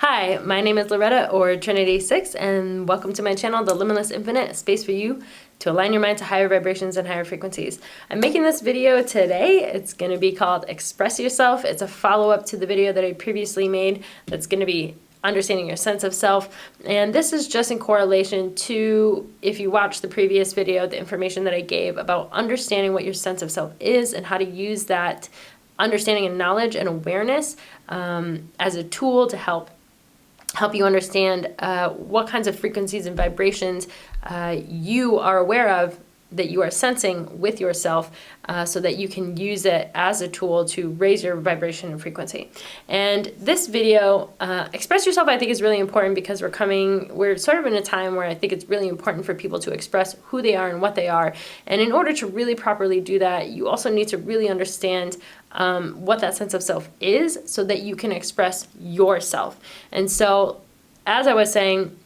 Hi, my name is Loretta, or Trinity 6, and welcome to my channel, The Limitless Infinite, a space for you to align your mind to higher vibrations and higher frequencies. I'm making this video today. It's going to be called Express Yourself. It's a follow-up to the video that I previously made that's going to be understanding your sense of self. And this is just in correlation to, if you watched the previous video, the information that I gave about understanding what your sense of self is and how to use that understanding and knowledge and awareness as a tool to help you understand what kinds of frequencies and vibrations you are aware of that you are sensing with yourself, so that you can use it as a tool to raise your vibration and frequency. And this video, Express Yourself, I think is really important because we're sort of in a time where I think it's really important for people to express who they are and what they are. And in order to really properly do that, you also need to really understand what that sense of self is so that you can express yourself. And so, as I was saying,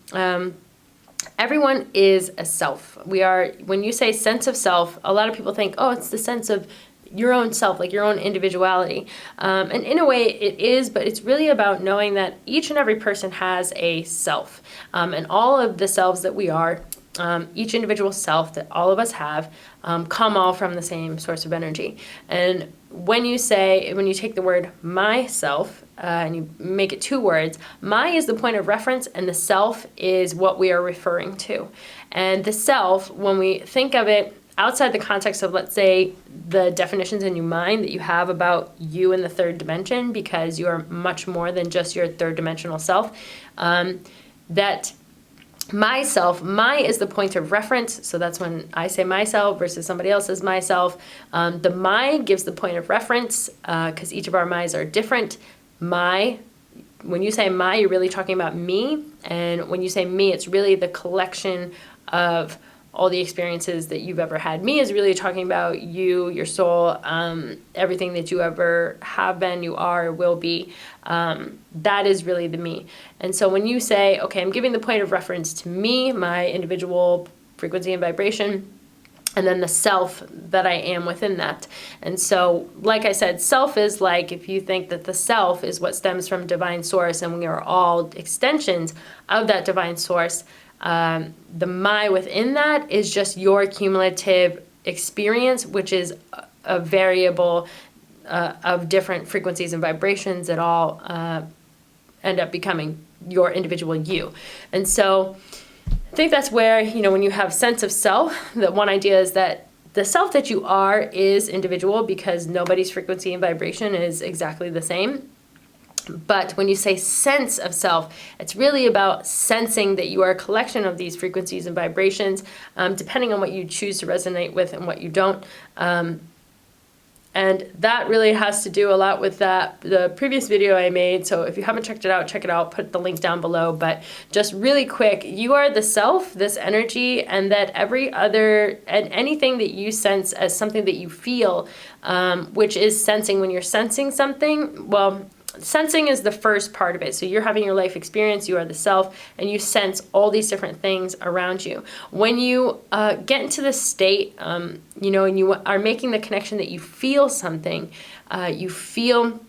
everyone is a self. When you say sense of self, a lot of people think, oh, it's the sense of your own self, like your own individuality. And in a way it is, but it's really about knowing that each and every person has a self. And all of the selves that we are, each individual self that all of us have, come all from the same source of energy. And when you take the word myself, and you make it two words, my is the point of reference and the self is what we are referring to. And the self, when we think of it outside the context of, let's say, the definitions in your mind that you have about you in the third dimension, because you are much more than just your third dimensional self, that myself, my is the point of reference. So that's when I say myself versus somebody else's myself. The my gives the point of reference, because each of our my's are different. When you say my, you're really talking about me. And when you say me, it's really the collection of all the experiences that you've ever had. Me is really talking about you, your soul, everything that you ever have been, you are, will be. That is really the me. And so when you say, okay, I'm giving the point of reference to me, my individual frequency and vibration, and then the self that I am within that. And so, like I said, self is like, if you think that the self is what stems from divine source and we are all extensions of that divine source, the my within that is just your cumulative experience, which is a variable of different frequencies and vibrations that all end up becoming your individual you. And so I think that's where, when you have sense of self, that one idea is that the self that you are is individual because nobody's frequency and vibration is exactly the same. But when you say sense of self, it's really about sensing that you are a collection of these frequencies and vibrations, depending on what you choose to resonate with and what you don't. And that really has to do a lot with the previous video I made. So if you haven't checked it out, check it out. Put the link down below. But just really quick, you are the self, this energy, and that anything that you sense as something that you feel, which is sensing. When you're sensing something, well, sensing is the first part of it. So you're having your life experience, you are the self, and you sense all these different things around you. When you get into this state, and you are making the connection that you feel something, you feel,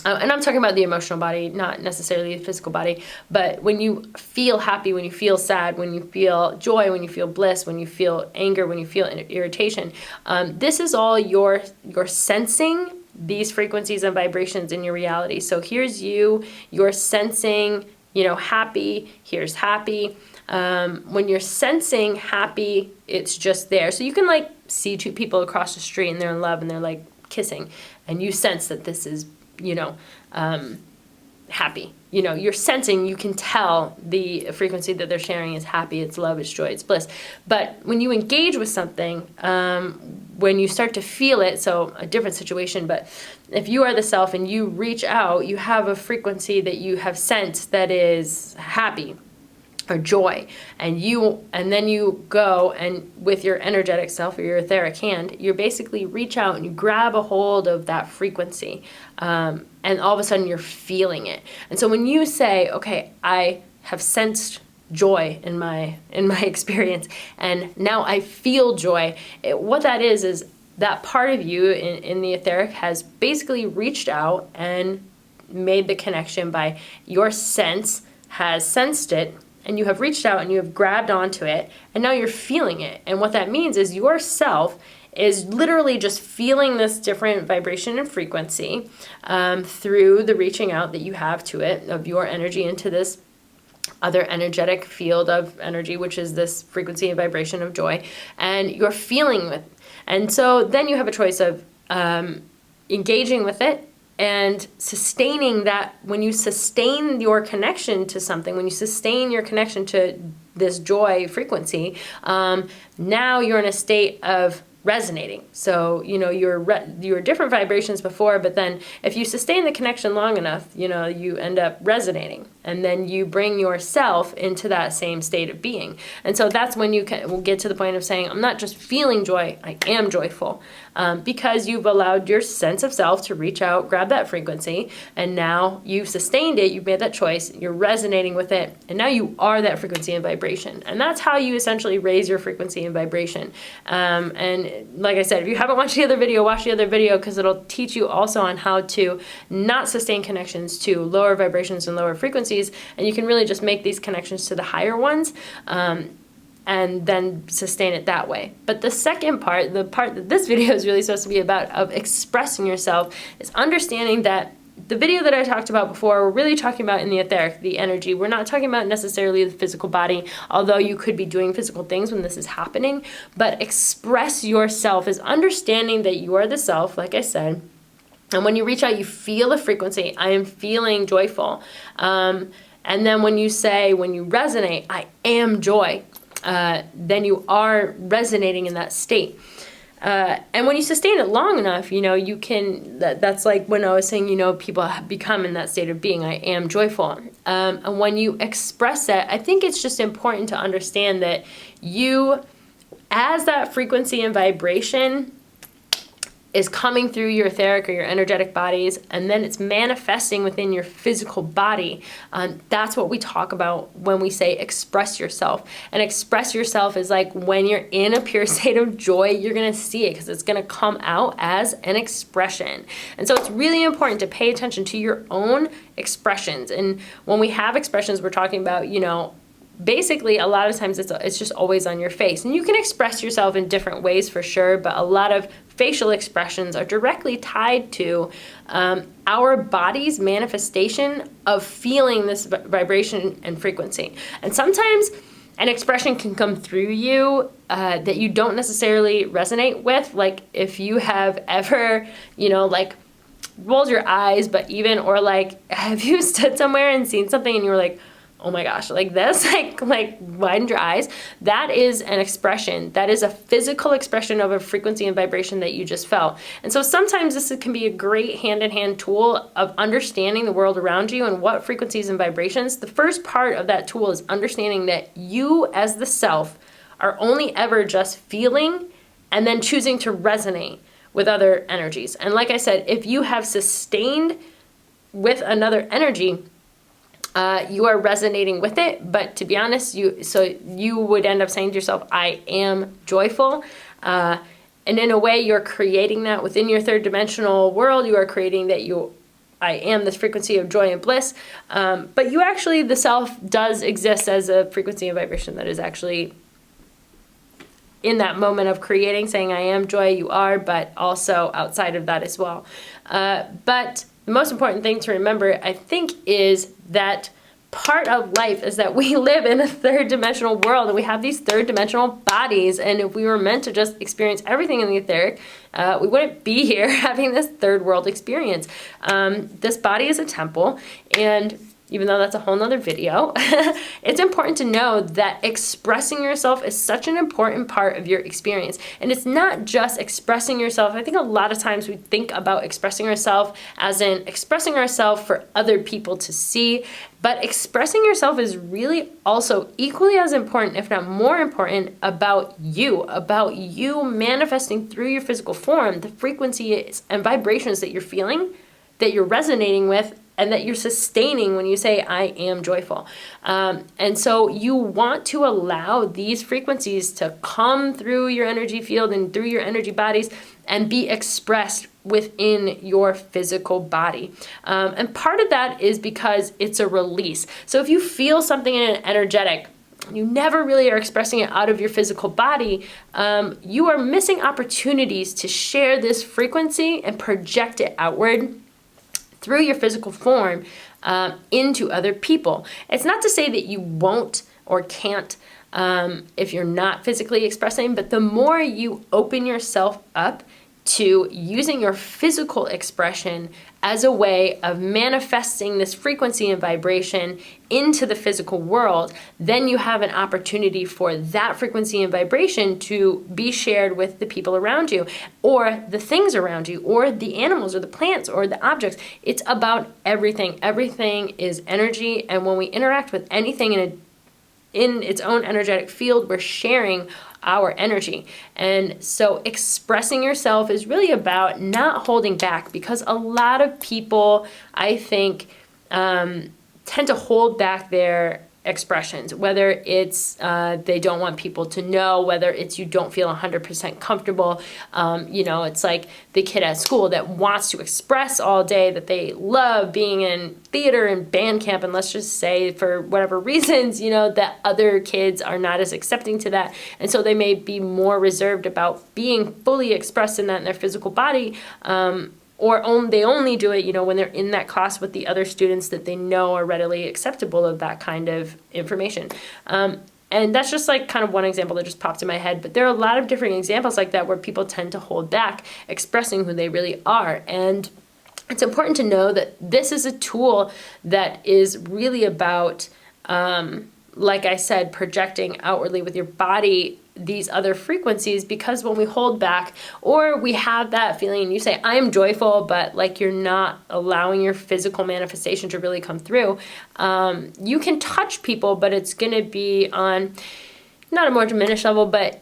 and I'm talking about the emotional body, not necessarily the physical body, but when you feel happy, when you feel sad, when you feel joy, when you feel bliss, when you feel anger, when you feel irritation, this is all your sensing these frequencies and vibrations in your reality. So here's you're sensing, happy, here's happy. When you're sensing happy, it's just there. So you can see two people across the street and they're in love and they're kissing, and you sense that this is, happy. You're sensing, you can tell the frequency that they're sharing is happy, it's love, it's joy, it's bliss. But when you engage with something, when you start to feel it, so a different situation, but if you are the self and you reach out, you have a frequency that you have sensed that is happy or joy, and then you go and with your energetic self or your etheric hand, you basically reach out and you grab a hold of that frequency, and all of a sudden you're feeling it. And so when you say, okay, I have sensed joy in my experience, and now I feel joy, what that is that part of you in the etheric has basically reached out and made the connection by your sense has sensed it, and you have reached out and you have grabbed onto it, and now you're feeling it. And what that means is yourself is literally just feeling this different vibration and frequency through the reaching out that you have to it, of your energy into this other energetic field of energy, which is this frequency and vibration of joy, and you're feeling with. And so then you have a choice of engaging with it and sustaining that. When you sustain your connection to something, when you sustain your connection to this joy frequency, now you're in a state of resonating. So, you know, you're different vibrations before, but then if you sustain the connection long enough, you know, you end up resonating, and then you bring yourself into that same state of being. And so that's when you will get to the point of saying, I'm not just feeling joy, I am joyful, because you've allowed your sense of self to reach out, grab that frequency, and now you've sustained it, you've made that choice, you're resonating with it, and now you are that frequency and vibration. And that's how you essentially raise your frequency and vibration. And like I said, if you haven't watched the other video, watch the other video, because it'll teach you also on how to not sustain connections to lower vibrations and lower frequencies, and you can really just make these connections to the higher ones, and then sustain it that way. But the second part, the part that this video is really supposed to be about, of expressing yourself, is understanding that the video that I talked about before, we're really talking about in the etheric, the energy. We're not talking about necessarily the physical body, although you could be doing physical things when this is happening. But express yourself is understanding that you are the self, like I said. And when you reach out, you feel a frequency. I am feeling joyful. And then when you say, when you resonate, I am joy, then you are resonating in that state. And when you sustain it long enough, you know, you can, that's like when I was saying, you know, people become in that state of being, I am joyful. And when you express that, I think it's just important to understand that you, as that frequency and vibration is coming through your etheric or your energetic bodies, and then it's manifesting within your physical body. That's what we talk about when we say express yourself. And express yourself is like when you're in a pure state of joy, you're gonna see it, because it's gonna come out as an expression. And so it's really important to pay attention to your own expressions. And when we have expressions, we're talking about, you know, basically a lot of times it's just always on your face. And you can express yourself in different ways for sure, but a lot of facial expressions are directly tied to our body's manifestation of feeling this vibration and frequency. And sometimes an expression can come through you that you don't necessarily resonate with. Like if you have ever, you know, like rolled your eyes, but even, or like, have you stood somewhere and seen something and you were like, oh my gosh, like this, like widened your eyes. That is an expression. That is a physical expression of a frequency and vibration that you just felt. And so sometimes this can be a great hand-in-hand tool of understanding the world around you and what frequencies and vibrations. The first part of that tool is understanding that you as the self are only ever just feeling and then choosing to resonate with other energies. And like I said, if you have sustained with another energy, you are resonating with it, but to be honest, you would end up saying to yourself, I am joyful. And in a way, you're creating that within your third dimensional world. You are creating that I am this frequency of joy and bliss. But you actually, the self does exist as a frequency and vibration that is actually in that moment of creating, saying I am joy, you are, but also outside of that as well. But the most important thing to remember, I think, is that part of life is that we live in a third dimensional world, and we have these third dimensional bodies. And if we were meant to just experience everything in the etheric, we wouldn't be here having this third world experience. This body is a temple, and even though that's a whole nother video, it's important to know that expressing yourself is such an important part of your experience. And it's not just expressing yourself. I think a lot of times we think about expressing ourselves as in expressing ourselves for other people to see, but expressing yourself is really also equally as important, if not more important, about you manifesting through your physical form, the frequencies and vibrations that you're feeling, that you're resonating with, and that you're sustaining when you say, I am joyful. And so you want to allow these frequencies to come through your energy field and through your energy bodies and be expressed within your physical body. And part of that is because it's a release. So if you feel something in an energetic, you never really are expressing it out of your physical body, you are missing opportunities to share this frequency and project it outward through your physical form into other people. It's not to say that you won't or can't if you're not physically expressing, but the more you open yourself up to using your physical expression as a way of manifesting this frequency and vibration into the physical world, then you have an opportunity for that frequency and vibration to be shared with the people around you, or the things around you, or the animals, or the plants, or the objects. It's about everything. Everything is energy, and when we interact with anything in its own energetic field, we're sharing our energy. And so expressing yourself is really about not holding back, because a lot of people, I think, tend to hold back their expressions, whether it's they don't want people to know, whether it's you don't feel 100% comfortable. It's like the kid at school that wants to express all day that they love being in theater and band camp, and let's just say for whatever reasons, that other kids are not as accepting to that, and so they may be more reserved about being fully expressed in that in their physical body. They only do it, when they're in that class with the other students that they know are readily acceptable of that kind of information. And that's just like kind of one example that just popped in my head. But there are a lot of different examples like that where people tend to hold back expressing who they really are. And it's important to know that this is a tool that is really about, like I said, projecting outwardly with your body these other frequencies, because when we hold back, or we have that feeling and you say, I am joyful, but like you're not allowing your physical manifestation to really come through, you can touch people, but it's going to be on not a more diminished level, but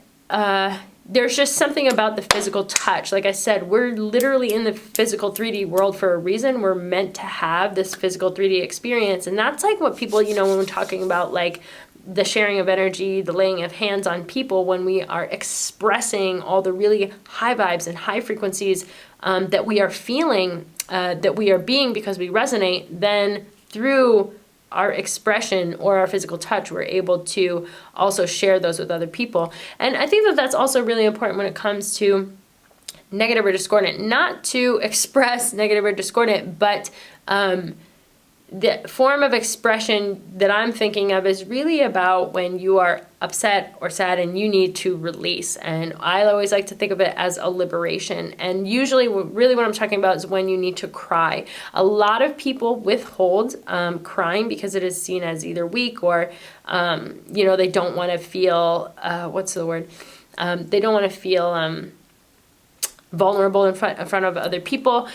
there's just something about the physical touch. Like I said, we're literally in the physical 3D world for a reason. We're meant to have this physical 3D experience. And that's like what people, when we're talking about like the sharing of energy, the laying of hands on people, when we are expressing all the really high vibes and high frequencies that we are feeling, that we are being because we resonate, then through our expression or our physical touch, we're able to also share those with other people. And I think that that's also really important when it comes to negative or discordant, not to express negative or discordant, but the form of expression that I'm thinking of is really about when you are upset or sad and you need to release. And I always like to think of it as a liberation. And usually really what I'm talking about is when you need to cry. A lot of people withhold crying because it is seen as either weak or, they don't want to feel, they don't want to feel vulnerable in front of other people,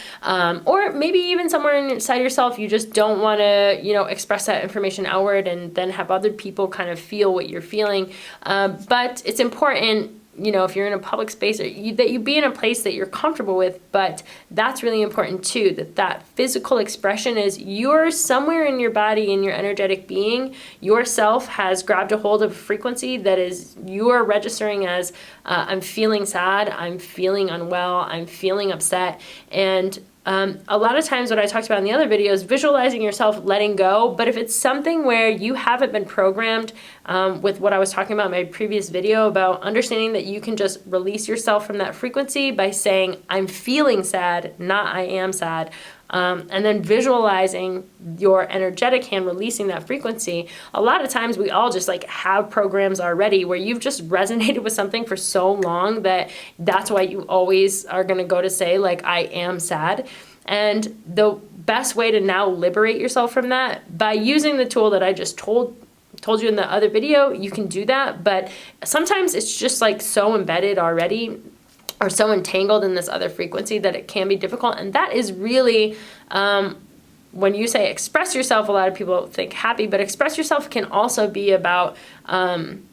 or maybe even somewhere inside yourself, you just don't want to, express that information outward and then have other people kind of feel what you're feeling. But it's important, if you're in a public space, that you be in a place that you're comfortable with. But that's really important too, that physical expression is you're somewhere in your body, in your energetic being, yourself has grabbed a hold of a frequency that is you're registering as I'm feeling sad, I'm feeling unwell, I'm feeling upset. And a lot of times what I talked about in the other videos, visualizing yourself letting go. But if it's something where you haven't been programmed with what I was talking about in my previous video about understanding that you can just release yourself from that frequency by saying, I'm feeling sad, not I am sad. And then visualizing your energetic hand releasing that frequency. A lot of times we all just like have programs already where you've just resonated with something for so long that that's why you always are going to go to say like, I am sad. And the best way to now liberate yourself from that by using the tool that I just told you in the other video, you can do that. But sometimes it's just like so embedded already or so entangled in this other frequency that it can be difficult. And that is really, when you say express yourself, a lot of people think happy, but express yourself can also be about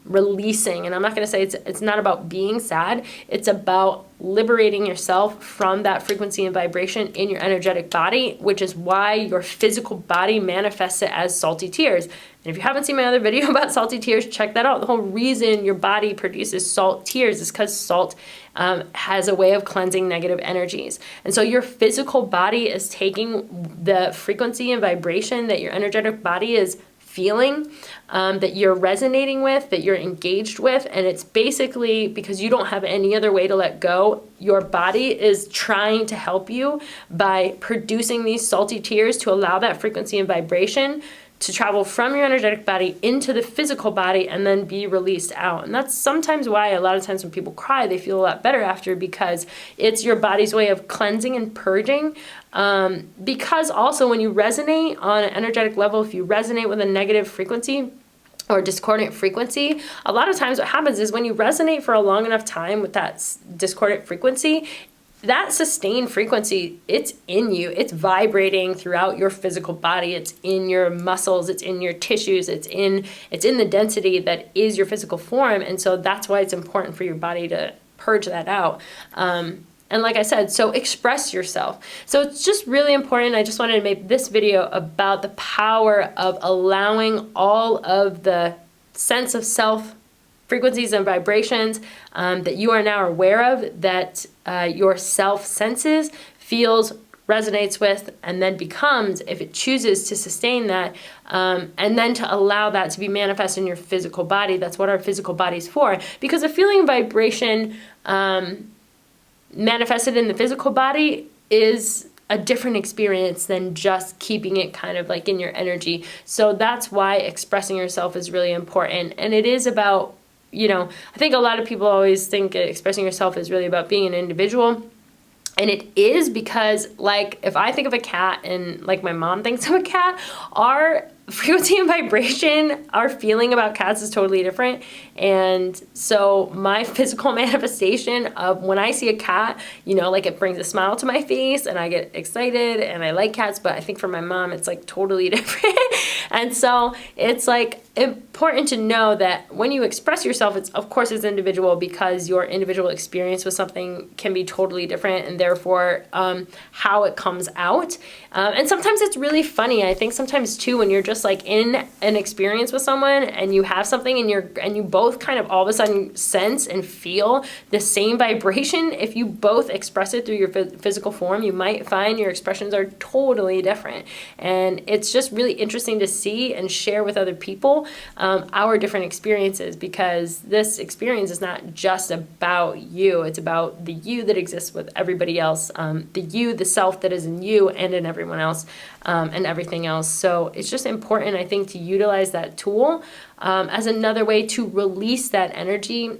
releasing. And I'm not going to say it's not about being sad. It's about liberating yourself from that frequency and vibration in your energetic body, which is why your physical body manifests it as salty tears. And if you haven't seen my other video about salty tears, check that out. The whole reason your body produces salt tears is because salt has a way of cleansing negative energies. And so your physical body is taking the frequency and vibration that your energetic body is feeling, that you're resonating with, that you're engaged with, and it's basically because you don't have any other way to let go. Your body is trying to help you by producing these salty tears to allow that frequency and vibration to travel from your energetic body into the physical body and then be released out. And that's sometimes why a lot of times when people cry, they feel a lot better after, because it's your body's way of cleansing and purging. Because also when you resonate on an energetic level, if you resonate with a negative frequency or discordant frequency, a lot of times what happens is when you resonate for a long enough time with that discordant frequency, that sustained frequency, it's in you, it's vibrating throughout your physical body, it's in your muscles, it's in your tissues, it's in the density that is your physical form. And so that's why it's important for your body to purge that out. And like I said, so express yourself. So it's just really important. I just wanted to make this video about the power of allowing all of the sense of self frequencies and vibrations that you are now aware of, that your self senses, feels, resonates with, and then becomes, if it chooses to sustain that, and then to allow that to be manifest in your physical body. That's what our physical body's for. Because a feeling and vibration manifested in the physical body is a different experience than just keeping it kind of like in your energy. So that's why expressing yourself is really important. And it is about, I think a lot of people always think expressing yourself is really about being an individual. And it is, because like if I think of a cat and like my mom thinks of a cat, our frequency and vibration, our feeling about cats is totally different. And so my physical manifestation of when I see a cat, like it brings a smile to my face and I get excited and I like cats, but I think for my mom, it's like totally different. And so it's like important to know that when you express yourself, it's of course as individual, because your individual experience with something can be totally different, and therefore how it comes out. And sometimes it's really funny. I think sometimes too, when you're just like in an experience with someone and you have something and you both kind of all of a sudden sense and feel the same vibration, if you both express it through your physical form, you might find your expressions are totally different. And it's just really interesting to see and share with other people our different experiences, because this experience is not just about you. It's about the you that exists with everybody else, the you, the self that is in you and in everyone else, and everything else. So it's just important, I think, to utilize that tool as another way to release that energy,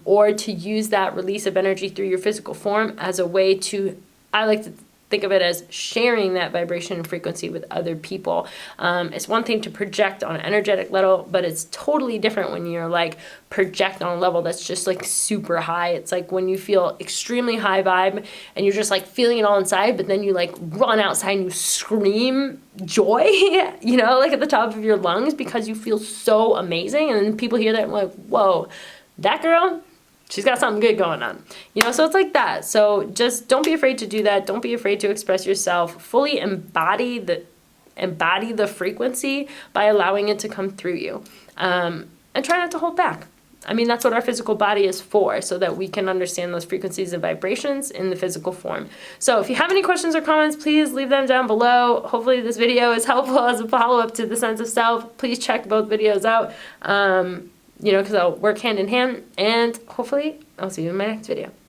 or to use that release of energy through your physical form as a way to, I like to think of it as sharing that vibration and frequency with other people. It's one thing to project on an energetic level, but it's totally different when you're like project on a level that's just like super high. It's like when you feel extremely high vibe and you're just like feeling it all inside, but then you like run outside and you scream joy, like at the top of your lungs, because you feel so amazing. And then people hear that and like, whoa, that girl, she's got something good going on, so it's like that. So just don't be afraid to do that. Don't be afraid to express yourself. Fully embody the frequency by allowing it to come through you, and try not to hold back. I mean, that's what our physical body is for, so that we can understand those frequencies and vibrations in the physical form. So if you have any questions or comments, please leave them down below. Hopefully this video is helpful as a follow-up to the sense of self. Please check both videos out. Because they'll work hand in hand, and hopefully I'll see you in my next video.